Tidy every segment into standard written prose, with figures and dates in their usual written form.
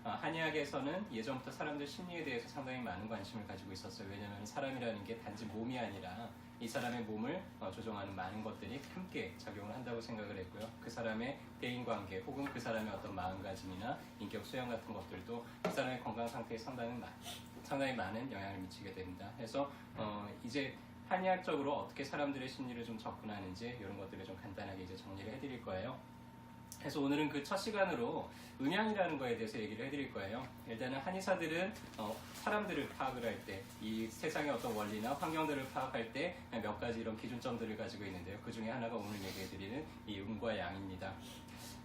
한의학에서는 예전부터 사람들 심리에 대해서 상당히 많은 관심을 가지고 있었어요. 왜냐하면 사람이라는 게 단지 몸이 아니라 이 사람의 몸을 조종하는 많은 것들이 함께 작용을 한다고 생각을 했고요. 그 사람의 대인관계 혹은 그 사람의 어떤 마음가짐이나 인격 수양 같은 것들도 그 사람의 건강 상태에 상당히 많은 영향을 미치게 됩니다. 그래서 이제 한의학적으로 어떻게 사람들의 심리를 좀 접근하는지 이런 것들을 좀 간단하게 이제 정리를 해드릴 거예요. 그래서 오늘은 그 첫 시간으로 음양이라는 거에 대해서 얘기를 해드릴 거예요. 일단은 한의사들은 사람들을 파악을 할 때, 이 세상의 어떤 원리나 환경들을 파악할 때 몇 가지 이런 기준점들을 가지고 있는데요. 그 중에 하나가 오늘 얘기해드리는 이 음과 양입니다.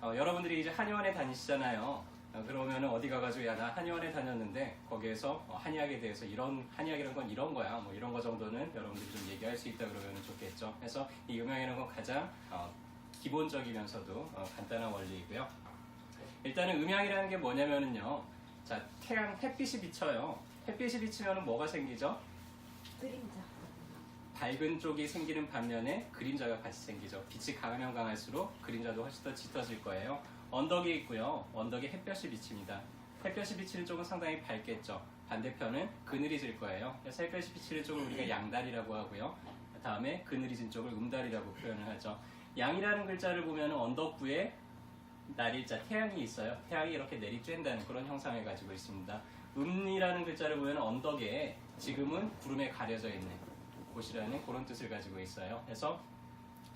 여러분들이 이제 한의원에 다니시잖아요. 그러면 어디 가가지고 야 나 한의원에 다녔는데 거기에서 한의학에 대해서 한의학이란 건 이런 거야 뭐 이런 거 정도는 여러분들이 좀 얘기할 수 있다 그러면 좋겠죠. 그래서 이 음양이라는 건 가장 기본적이면서도 간단한 원리이고요. 일단은 음양이라는 게 뭐냐면은요. 자, 햇빛이 비쳐요. 햇빛이 비치면 뭐가 생기죠? 그림자. 밝은 쪽이 생기는 반면에 그림자가 같이 생기죠. 빛이 강하면 강할수록 그림자도 훨씬 더 짙어질 거예요. 언덕이 있고요. 언덕에 햇볕이 비칩니다. 햇볕이 비치는 쪽은 상당히 밝겠죠. 반대편은 그늘이 질 거예요. 그래서 햇볕이 비치는 쪽을 우리가 양달이라고 하고요. 다음에 그늘이 진 쪽을 음달이라고 표현을 하죠. 양이라는 글자를 보면 언덕부에 날일자, 태양이 있어요. 태양이 이렇게 내리쬐는다는 그런 형상을 가지고 있습니다. 음이라는 글자를 보면 언덕에 지금은 구름에 가려져 있는 곳이라는 그런 뜻을 가지고 있어요. 그래서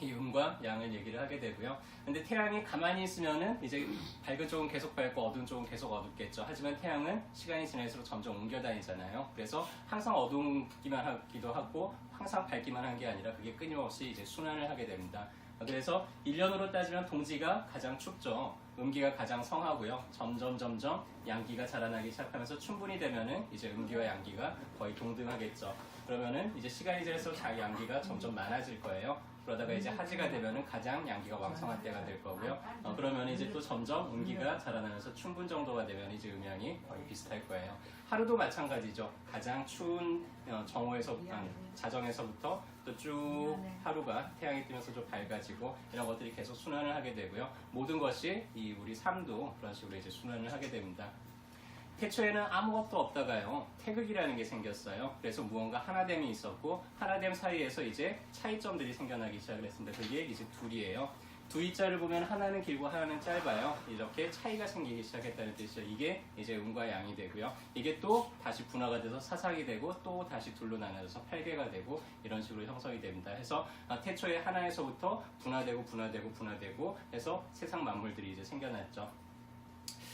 이 음과 양을 얘기를 하게 되고요. 근데 태양이 가만히 있으면은 이제 밝은 쪽은 계속 밝고 어두운 쪽은 계속 어둡겠죠. 하지만 태양은 시간이 지날수록 점점 옮겨 다니잖아요. 그래서 항상 어둡기만 하기도 하고 항상 밝기만 한 게 아니라 그게 끊임없이 이제 순환을 하게 됩니다. 그래서 1년으로 따지면 동지가 가장 춥죠. 음기가 가장 성하고요. 점점 양기가 자라나기 시작하면서 춘분이 되면은 이제 음기와 양기가 거의 동등하겠죠. 그러면은 이제 시간이 지날수록 양기가 점점 많아질 거예요. 그러다가 이제 하지가 되면은 가장 양기가 왕성한 때가 될 거고요. 그러면 이제 또 점점 음기가 자라나면서 춘분 정도가 되면 이제 음양이 거의 비슷할 거예요. 하루도 마찬가지죠. 가장 추운 자정에서부터 또 쭉 하루가 태양이 뜨면서 좀 밝아지고 이런 것들이 계속 순환을 하게 되고요. 모든 것이 이 우리 삶도 그런 식으로 이제 순환을 하게 됩니다. 태초에는 아무것도 없다가요 태극이라는 게 생겼어요. 그래서 무언가 하나됨이 있었고 하나됨 사이에서 이제 차이점들이 생겨나기 시작을 했습니다. 그게 이제 둘이에요. 두 이자를 보면 하나는 길고 하나는 짧아요. 이렇게 차이가 생기기 시작했다는 뜻이죠. 이게 이제 음과 양이 되고요. 이게 또 다시 분화가 돼서 사상이 되고 또 다시 둘로 나눠져서 팔개가 되고 이런 식으로 형성이 됩니다. 해서 태초에 하나에서부터 분화되고 해서 세상 만물들이 이제 생겨났죠.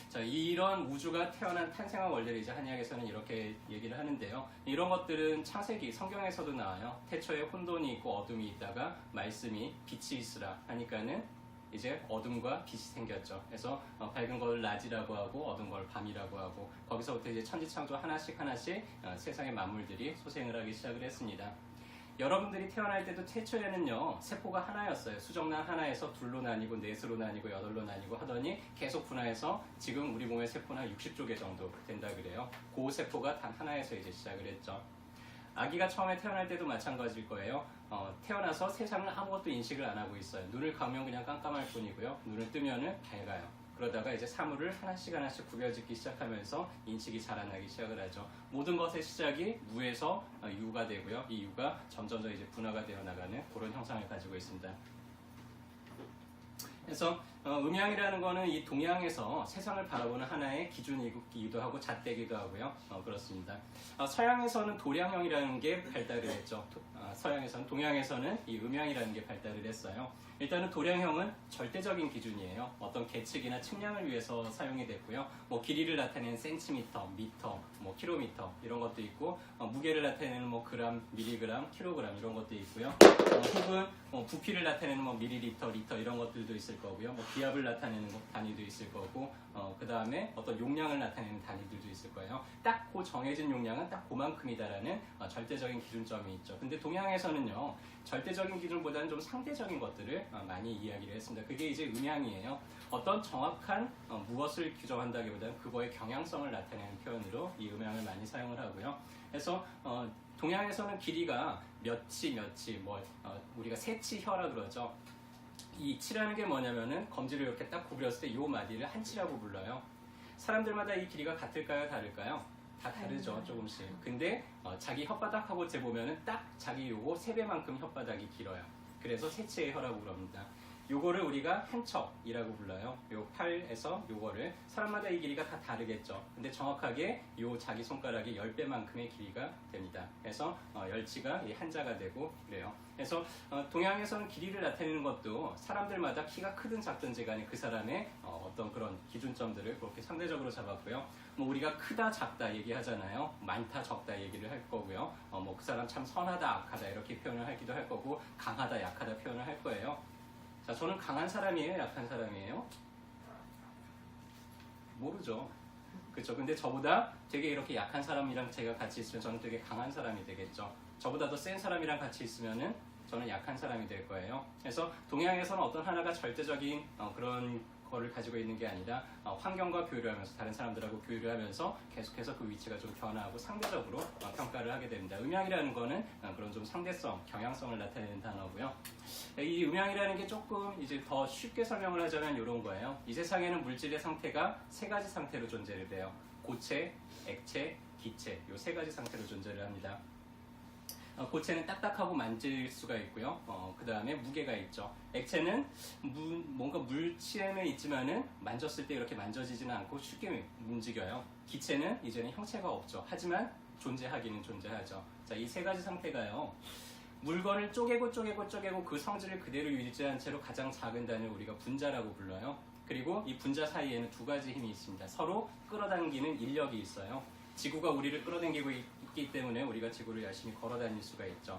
자, 이런 우주가 태어난 탄생한 원리를 이제 한의학에서는 이렇게 얘기를 하는데요. 이런 것들은 창세기 성경에서도 나와요. 태초에 혼돈이 있고 어둠이 있다가 말씀이 빛이 있으라 하니까는 이제 어둠과 빛이 생겼죠. 그래서 밝은 걸 낮이라고 하고 어두운 걸 밤이라고 하고 거기서부터 이제 천지창조 하나씩 세상의 만물들이 소생을 하기 시작을 했습니다. 여러분들이 태어날 때도 태초에는요 세포가 하나였어요. 수정란 하나에서 둘로 나뉘고 넷으로 나뉘고 여덟로 나뉘고 하더니 계속 분화해서 지금 우리 몸의 세포는 60조 개 정도 된다 그래요. 그 세포가 단 하나에서 이제 시작을 했죠. 아기가 처음에 태어날 때도 마찬가지일 거예요. 태어나서 세상을 아무것도 인식을 안 하고 있어요. 눈을 감으면 그냥 깜깜할 뿐이고요. 눈을 뜨면은 밝아요. 그러다가 이제 사물을 하나씩 구겨짓기 시작하면서 인식이 자라나기 시작을 하죠. 모든 것의 시작이 무에서 유가 되고요. 이 유가 점점 이제 분화가 되어 나가는 그런 형상을 가지고 있습니다. 그래서 음양이라는 거는 이 동양에서 세상을 바라보는 하나의 기준이기도 하고 잣대기도 하고요. 그렇습니다. 서양에서는 도량형이라는 게 발달을 했죠. 동양에서는 이 음양이라는 게 발달을 했어요. 일단은 도량형은 절대적인 기준이에요. 어떤 계측이나 측량을 위해서 사용이 됐고요. 뭐 길이를 나타내는 센티미터, 미터, 뭐 킬로미터 이런 것도 있고 무게를 나타내는 뭐 그램, 밀리그램, 킬로그램 이런 것도 있고요. 혹은 부피를 나타내는 뭐 밀리리터, 리터 이런 것들도 있을 거고요. 뭐 기압을 나타내는 단위도 있을 거고 그 다음에 어떤 용량을 나타내는 단위들도 있을 거예요. 딱 그 정해진 용량은 딱 그만큼이다라는 절대적인 기준점이 있죠. 근데 동양에서는요 절대적인 기준보다는 좀 상대적인 것들을 많이 이야기를 했습니다. 그게 이제 음양이에요. 어떤 정확한 무엇을 규정한다기보다는 그거의 경향성을 나타내는 표현으로 이 음양을 많이 사용을 하고요. 그래서 동양에서는 길이가 몇치 우리가 세치혀라 그러죠. 이 치라는 게 뭐냐면은 검지를 이렇게 딱 구부렸을 때 이 마디를 한치라고 불러요. 사람들마다 이 길이가 같을까요? 다를까요? 다 다르죠, 조금씩. 근데 자기 혓바닥하고 재보면은 딱 자기 요거 3배만큼 혓바닥이 길어요. 그래서 세치의 혀라고 그럽니다. 요거를 우리가 한 척이라고 불러요. 요 팔에서 요거를 사람마다 이 길이가 다 다르겠죠. 근데 정확하게 요 자기 손가락이 10배만큼의 길이가 됩니다. 그래서 열치가 이 한자가 되고 그래요. 그래서 동양에서는 길이를 나타내는 것도 사람들마다 키가 크든 작든지 간에 그 사람의 어떤 그런 기준점들을 그렇게 상대적으로 잡았고요. 뭐 우리가 크다 작다 얘기하잖아요. 많다 적다 얘기를 할 거고요. 뭐 그 사람 참 선하다 악하다 이렇게 표현을 하기도 할 거고 강하다 약하다 표현을 할 거예요. 자, 저는 강한 사람이에요? 약한 사람이에요? 모르죠. 그렇죠. 근데 저보다 되게 이렇게 약한 사람이랑 제가 같이 있으면 저는 되게 강한 사람이 되겠죠. 저보다 더 센 사람이랑 같이 있으면은 저는 약한 사람이 될 거예요. 그래서 동양에서는 어떤 하나가 절대적인 그런 거를 가지고 있는 게 아니라 환경과 교류를 하면서 다른 사람들하고 교류를 하면서 계속해서 그 위치가 좀 변화하고 상대적으로 평가를 하게 됩니다. 음양이라는 거는 그런 좀 상대성, 경향성을 나타내는 단어고요. 이 음양이라는 게 조금 이제 더 쉽게 설명을 하자면 이런 거예요. 이 세상에는 물질의 상태가 3가지 상태로 존재를 해요. 고체, 액체, 기체 이 3가지 상태로 존재를 합니다. 고체는 딱딱하고 만질 수가 있고요. 그 다음에 무게가 있죠. 액체는 뭔가 물체에 있지만은 만졌을 때 이렇게 만져지지는 않고 쉽게 움직여요. 기체는 이제는 형체가 없죠. 하지만 존재하기는 존재하죠. 자, 이 3가지 상태가요. 물건을 쪼개고 그 성질을 그대로 유지한 채로 가장 작은 단위를 우리가 분자라고 불러요. 그리고 이 분자 사이에는 2가지 힘이 있습니다. 서로 끌어당기는 인력이 있어요. 지구가 우리를 끌어당기고 있기 때문에 우리가 지구를 열심히 걸어 다닐 수가 있죠.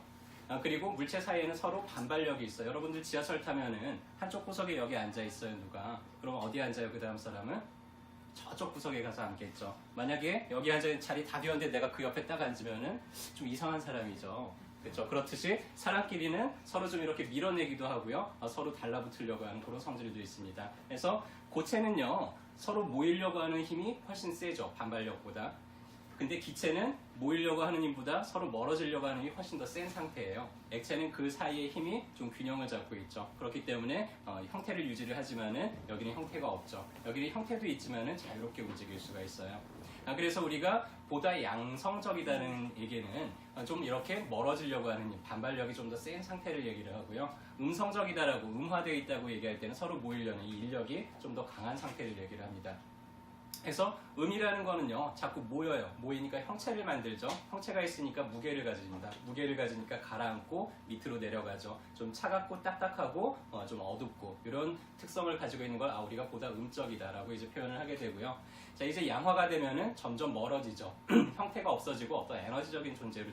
그리고 물체 사이에는 서로 반발력이 있어요. 여러분들 지하철 타면은 한쪽 구석에 여기 앉아 있어요, 누가. 그럼 어디 앉아요, 그 다음 사람은? 저쪽 구석에 가서 앉겠죠. 만약에 여기 앉아있는 자리 다 비었는데 내가 그 옆에 딱 앉으면은 좀 이상한 사람이죠. 그렇죠. 그렇듯이 사람끼리는 서로 좀 이렇게 밀어내기도 하고요. 서로 달라붙으려고 하는 그런 성질도 있습니다. 그래서 고체는요, 서로 모이려고 하는 힘이 훨씬 세죠, 반발력보다. 근데 기체는 모이려고 하는 힘보다 서로 멀어지려고 하는 힘이 훨씬 더 센 상태예요. 액체는 그 사이의 힘이 좀 균형을 잡고 있죠. 그렇기 때문에 형태를 유지를 하지만은 여기는 형태가 없죠. 여기는 형태도 있지만은 자유롭게 움직일 수가 있어요. 그래서 우리가 보다 양성적이다는 얘기는 좀 이렇게 멀어지려고 하는 힘, 반발력이 좀 더 센 상태를 얘기를 하고요. 음성적이다라고, 음화되어 있다고 얘기할 때는 서로 모이려는 이 인력이 좀 더 강한 상태를 얘기를 합니다. 그래서 음이라는 거는요, 자꾸 모여요. 모이니까 형체를 만들죠. 형체가 있으니까 무게를 가집니다. 무게를 가지니까 가라앉고 밑으로 내려가죠. 좀 차갑고 딱딱하고 좀 어둡고 이런 특성을 가지고 있는 걸 우리가 보다 음적이다라고 이제 표현을 하게 되고요. 자, 이제 양화가 되면은 점점 멀어지죠. 형태가 없어지고 어떤 에너지적인 존재로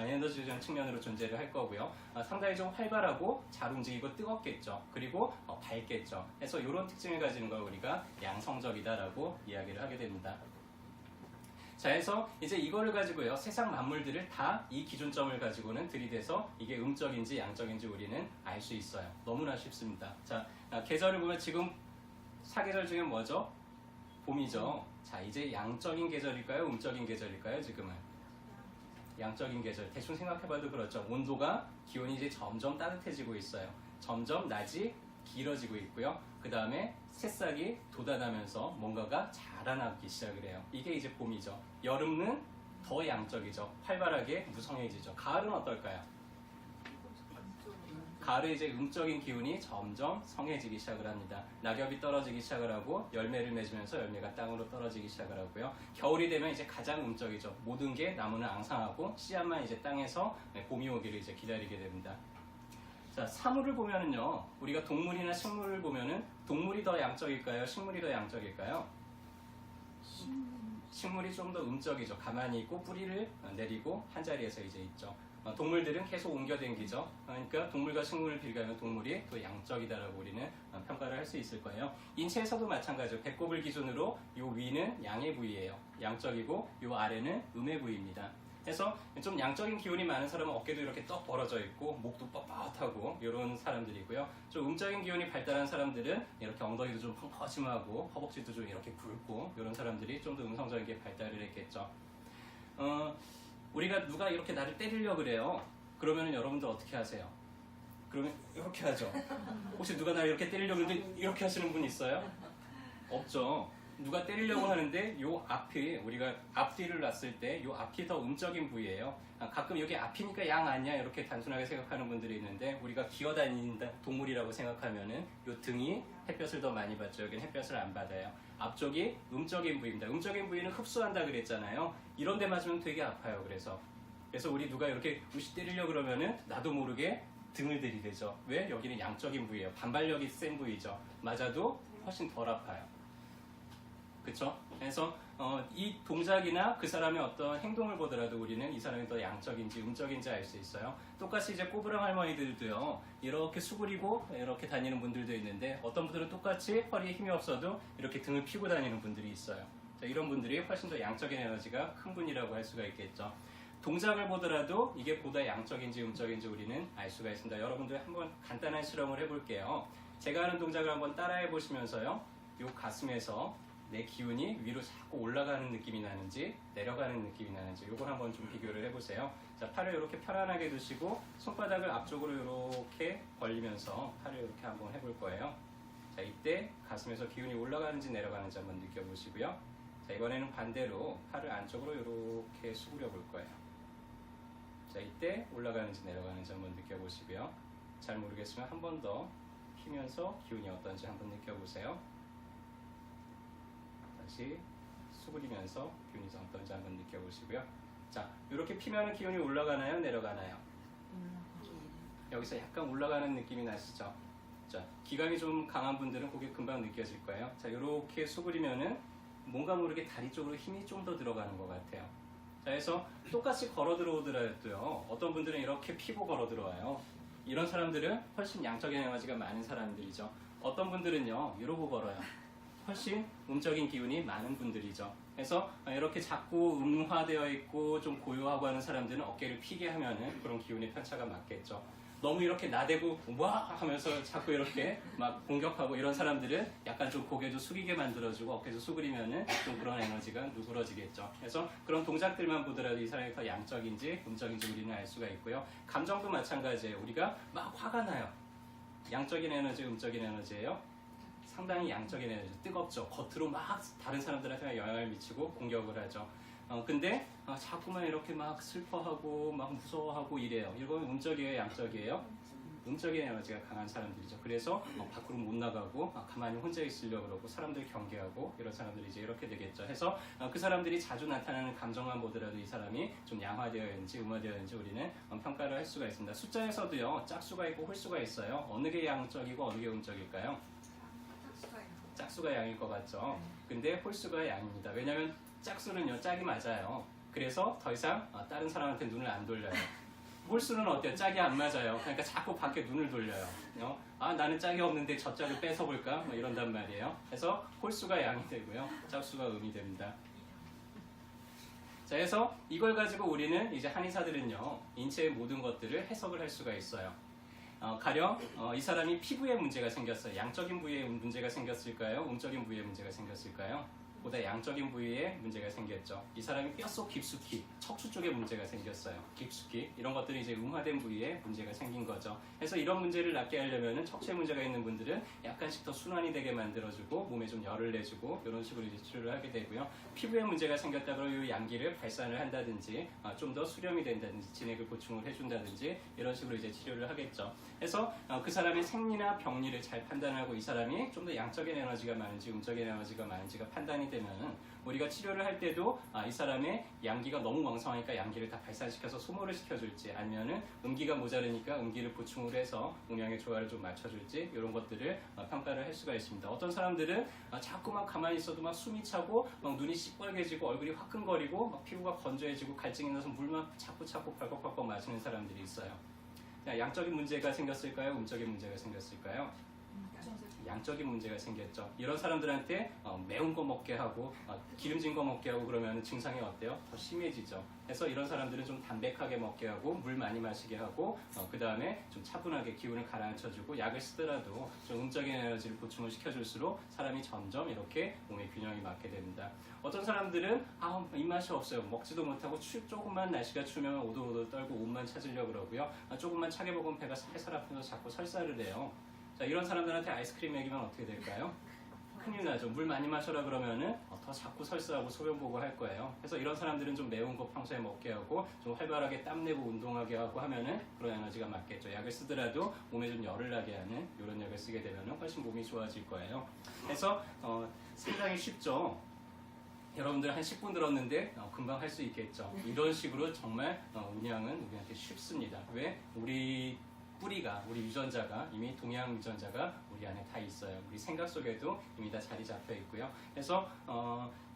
에너지적인 측면으로 존재를 할 거고요. 상당히 좀 활발하고 잘 움직이고 뜨겁겠죠. 그리고 밝겠죠. 그래서 이런 특징을 가지는 걸 우리가 양성적이다라고 이야기를 하게 됩니다. 자, 해서 이제 이거를 가지고요, 세상 만물들을 다 이 기준점을 가지고는 들이대서 이게 음적인지 양적인지 우리는 알 수 있어요. 너무나 쉽습니다. 자, 계절을 보면 지금 사계절 중에 뭐죠? 봄이죠. 자, 이제 양적인 계절일까요? 음적인 계절일까요? 지금은? 양적인 계절. 대충 생각해봐도 그렇죠. 온도가, 기온이 이제 점점 따뜻해지고 있어요. 점점 낮이 길어지고 있고요. 그 다음에 새싹이 돋아나면서 뭔가가 자라나기 시작을 해요. 이게 이제 봄이죠. 여름은 더 양적이죠. 활발하게 무성해지죠. 가을은 어떨까요? 가을에 이제 음적인 기운이 점점 성해지기 시작을 합니다. 낙엽이 떨어지기 시작을 하고 열매를 맺으면서 열매가 땅으로 떨어지기 시작을 하고요. 겨울이 되면 이제 가장 음적이죠. 모든 게 나무는 앙상하고 씨앗만 이제 땅에서 봄이 오기를 이제 기다리게 됩니다. 자, 사물을 보면은요, 우리가 동물이나 식물을 보면은 동물이 더 양적일까요? 식물이 더 양적일까요? 식물이 좀 더 음적이죠. 가만히 있고 뿌리를 내리고 한 자리에서 이제 있죠. 동물들은 계속 옮겨댕기죠. 그러니까 동물과 식물을 비교하면 동물이 더 양적이다라고 우리는 평가를 할 수 있을 거예요. 인체에서도 마찬가지로 배꼽을 기준으로 이 위는 양의 부위예요. 양적이고 이 아래는 음의 부위입니다. 그래서 좀 양적인 기운이 많은 사람은 어깨도 이렇게 떡 벌어져 있고 목도 뻣뻣하고 이런 사람들이고요. 좀 음적인 기운이 발달한 사람들은 이렇게 엉덩이도 좀 펑퍼짐하고 허벅지도 좀 이렇게 굵고 이런 사람들이 좀 더 음성적인 게 발달을 했겠죠. 우리가 누가 이렇게 나를 때리려고 그래요. 그러면 여러분들 어떻게 하세요? 그러면 이렇게 하죠. 혹시 누가 나를 이렇게 때리려고 그러는데 이렇게 하시는 분 있어요? 없죠. 누가 때리려고 하는데 요 앞이 우리가 앞뒤를 놨을 때 요 앞이 더 음적인 부위예요. 가끔 여기 앞이니까 양 아니야 이렇게 단순하게 생각하는 분들이 있는데 우리가 기어다니는 동물이라고 생각하면은 요 등이 햇볕을 더 많이 받죠. 여기는 햇볕을 안 받아요. 앞쪽이 음적인 부위입니다. 음적인 부위는 흡수한다 그랬잖아요. 이런 데 맞으면 되게 아파요. 그래서 우리 누가 이렇게 무시 때리려고 그러면은 나도 모르게 등을 들이대죠. 왜? 여기는 양적인 부위예요. 반발력이 센 부위죠. 맞아도 훨씬 덜 아파요. 그쵸? 그래서 이 동작이나 그 사람의 어떤 행동을 보더라도 우리는 이 사람이 더 양적인지 음적인지 알 수 있어요. 똑같이 이제 꼬부랑 할머니들도요, 이렇게 수그리고 이렇게 다니는 분들도 있는데 어떤 분들은 똑같이 허리에 힘이 없어도 이렇게 등을 펴고 다니는 분들이 있어요. 자, 이런 분들이 훨씬 더 양적인 에너지가 큰 분이라고 할 수가 있겠죠. 동작을 보더라도 이게 보다 양적인지 음적인지 우리는 알 수가 있습니다. 여러분들 한번 간단한 실험을 해볼게요. 제가 하는 동작을 한번 따라해 보시면서요, 요 가슴에서 내 기운이 위로 자꾸 올라가는 느낌이 나는지 내려가는 느낌이 나는지 요걸 한번 좀 비교를 해보세요. 자, 팔을 이렇게 편안하게 두시고 손바닥을 앞쪽으로 이렇게 벌리면서 팔을 이렇게 한번 해볼 거예요. 자, 이때 가슴에서 기운이 올라가는지 내려가는지 한번 느껴보시고요. 자, 이번에는 반대로 팔을 안쪽으로 이렇게 수그려 볼 거예요. 자, 이때 올라가는지 내려가는지 한번 느껴보시고요. 잘 모르겠으면 한 번 더 피면서 기운이 어떤지 한번 느껴보세요. 다시 수그리면서 기운이 어떤지 한번 느껴보시고요. 자, 이렇게 피면은 기운이 올라가나요? 내려가나요? 여기서 약간 올라가는 느낌이 나시죠? 자, 기강이 좀 강한 분들은 그게 금방 느껴질 거예요. 자, 이렇게 수그리면은 뭔가 모르게 다리 쪽으로 힘이 좀 더 들어가는 것 같아요. 자, 그래서 똑같이 걸어 들어오더라도요, 어떤 분들은 이렇게 피고 걸어 들어와요. 이런 사람들은 훨씬 양적인 에너지가 많은 사람들이죠. 어떤 분들은요, 이러고 걸어요. 훨씬 음적인 기운이 많은 분들이죠. 그래서 이렇게 자꾸 음화되어 있고 좀 고요하고 하는 사람들은 어깨를 피게 하면은 그런 기운의 편차가 맞겠죠. 너무 이렇게 나대고 와 하면서 자꾸 이렇게 막 공격하고 이런 사람들은 약간 좀 고개도 숙이게 만들어주고 어깨도 수그리면은 좀 그런 에너지가 누그러지겠죠. 그래서 그런 동작들만 보더라도 이 사람이 더 양적인지 음적인지 우리는 알 수가 있고요. 감정도 마찬가지예요. 우리가 막 화가 나요. 양적인 에너지, 음적인 에너지예요. 상당히 양적인 에너지, 뜨겁죠. 겉으로 막 다른 사람들한테 영향을 미치고 공격을 하죠. 근데 자꾸만 이렇게 막 슬퍼하고 막 무서워하고 이래요. 이건 음적이에요, 양적이에요? 음적인 에너지가 강한 사람들이죠. 그래서 밖으로 못 나가고 가만히 혼자 있으려고 그러고 사람들 경계하고 이런 사람들이 이제 이렇게 되겠죠. 해서 그 사람들이 자주 나타나는 감정만 보더라도 이 사람이 좀 양화되어 있는지 음화되어 있는지 우리는 평가를 할 수가 있습니다. 숫자에서도요, 짝수가 있고 홀수가 있어요. 어느 게 양적이고 어느 게 음적일까요? 짝수가 양일 것 같죠. 근데 홀수가 양입니다. 왜냐하면 짝수는요, 짝이 맞아요. 그래서 더 이상 다른 사람한테 눈을 안 돌려요. 홀수는 어때요? 짝이 안 맞아요. 그러니까 자꾸 밖에 눈을 돌려요. 나는 짝이 없는데 저 짝을 뺏어볼까? 뭐 이런단 말이에요. 그래서 홀수가 양이 되고요, 짝수가 음이 됩니다. 자, 그래서 이걸 가지고 우리는 이제 한의사들은요, 인체의 모든 것들을 해석을 할 수가 있어요. 가령 이 사람이 피부에 문제가 생겼어요. 양적인 부위에 문제가 생겼을까요? 음적인 부위에 문제가 생겼을까요? 보다 양적인 부위에 문제가 생겼죠. 이 사람이 뼛속 깊숙이 척추 쪽에 문제가 생겼어요. 깊숙이 이런 것들이 이제 음화된 부위에 문제가 생긴 거죠. 그래서 이런 문제를 낫게 하려면은 척추에 문제가 있는 분들은 약간씩 더 순환이 되게 만들어주고 몸에 좀 열을 내주고 이런 식으로 이제 치료를 하게 되고요. 피부에 문제가 생겼다 그러면 이 양기를 발산을 한다든지 좀 더 수렴이 된다든지 진액을 보충을 해준다든지 이런 식으로 이제 치료를 하겠죠. 그래서 그 사람의 생리나 병리를 잘 판단하고 이 사람이 좀 더 양적인 에너지가 많은지 음적인 에너지가 많은지가 판단이 되면 우리가 치료를 할 때도 이 사람의 양기가 너무 왕성하니까 양기를 다 발산시켜서 소모를 시켜줄지 아니면은 음기가 모자르니까 음기를 보충을 해서 음양의 조화를 좀 맞춰줄지 이런 것들을 평가를 할 수가 있습니다. 어떤 사람들은 자꾸만 가만히 있어도 막 숨이 차고 막 눈이 시뻘개지고 얼굴이 화끈거리고 막 피부가 건조해지고 갈증이 나서 물만 자꾸 벌컥벌컥 마시는 사람들이 있어요. 양적인 문제가 생겼을까요? 음적인 문제가 생겼을까요? 양적인 문제가 생겼죠. 이런 사람들한테 매운 거 먹게 하고 기름진 거 먹게 하고 그러면 증상이 어때요? 더 심해지죠. 그래서 이런 사람들은 좀 담백하게 먹게 하고 물 많이 마시게 하고 그 다음에 좀 차분하게 기운을 가라앉혀주고 약을 쓰더라도 좀 음적인 에너지를 보충을 시켜줄수록 사람이 점점 이렇게 몸의 균형이 맞게 됩니다. 어떤 사람들은 입맛이 없어요. 먹지도 못하고 조금만 날씨가 추우면 오돌오돌 떨고 옷만 찾으려고 그러고요. 조금만 차게 먹으면 배가 살살 아프면서 자꾸 설사를 해요. 자, 이런 사람들한테 아이스크림 먹이면 어떻게 될까요? 큰일 나죠. 물 많이 마셔라 그러면은 더 자꾸 설사하고 소변 보고 할 거예요. 그래서 이런 사람들은 좀 매운 거 평소에 먹게 하고 좀 활발하게 땀내고 운동하게 하고 하면은 그런 에너지가 맞겠죠. 약을 쓰더라도 몸에 좀 열을 나게 하는 이런 약을 쓰게 되면은 훨씬 몸이 좋아질 거예요. 그래서 상당히 쉽죠. 여러분들 한 10분 들었는데 금방 할 수 있겠죠. 이런 식으로 정말 음양은 우리한테 쉽습니다. 왜? 우리 뿌리가, 우리 유전자가, 이미 동양 유전자가 우리 안에 다 있어요. 우리 생각 속에도 이미 다 자리 잡혀 있고요. 그래서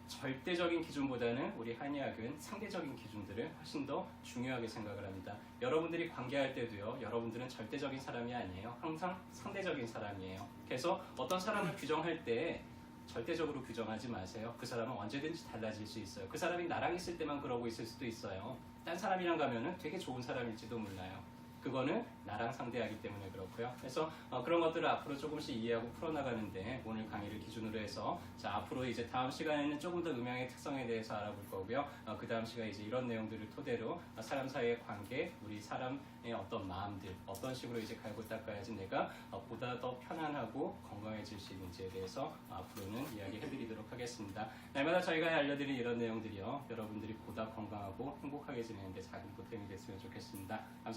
절대적인 기준보다는 우리 한의학은 상대적인 기준들을 훨씬 더 중요하게 생각을 합니다. 여러분들이 관계할 때도요, 여러분들은 절대적인 사람이 아니에요. 항상 상대적인 사람이에요. 그래서 어떤 사람을 규정할 때 절대적으로 규정하지 마세요. 그 사람은 언제든지 달라질 수 있어요. 그 사람이 나랑 있을 때만 그러고 있을 수도 있어요. 딴 사람이랑 가면은 되게 좋은 사람일지도 몰라요. 그거는 나랑 상대하기 때문에 그렇고요. 그래서 그런 것들을 앞으로 조금씩 이해하고 풀어나가는데 오늘 강의를 기준으로 해서 자 앞으로 이제 다음 시간에는 조금 더 음양의 특성에 대해서 알아볼 거고요. 그 다음 시간에 이제 이런 내용들을 토대로 사람 사이의 관계, 우리 사람의 어떤 마음들, 어떤 식으로 이제 갈고 닦아야지 내가 보다 더 편안하고 건강해질 수 있는지에 대해서 앞으로는 이야기해드리도록 하겠습니다. 날마다 저희가 알려드린 이런 내용들이요, 여러분들이 보다 건강하고 행복하게 지내는데 작은 보탬이 됐으면 좋겠습니다. 감사합니다.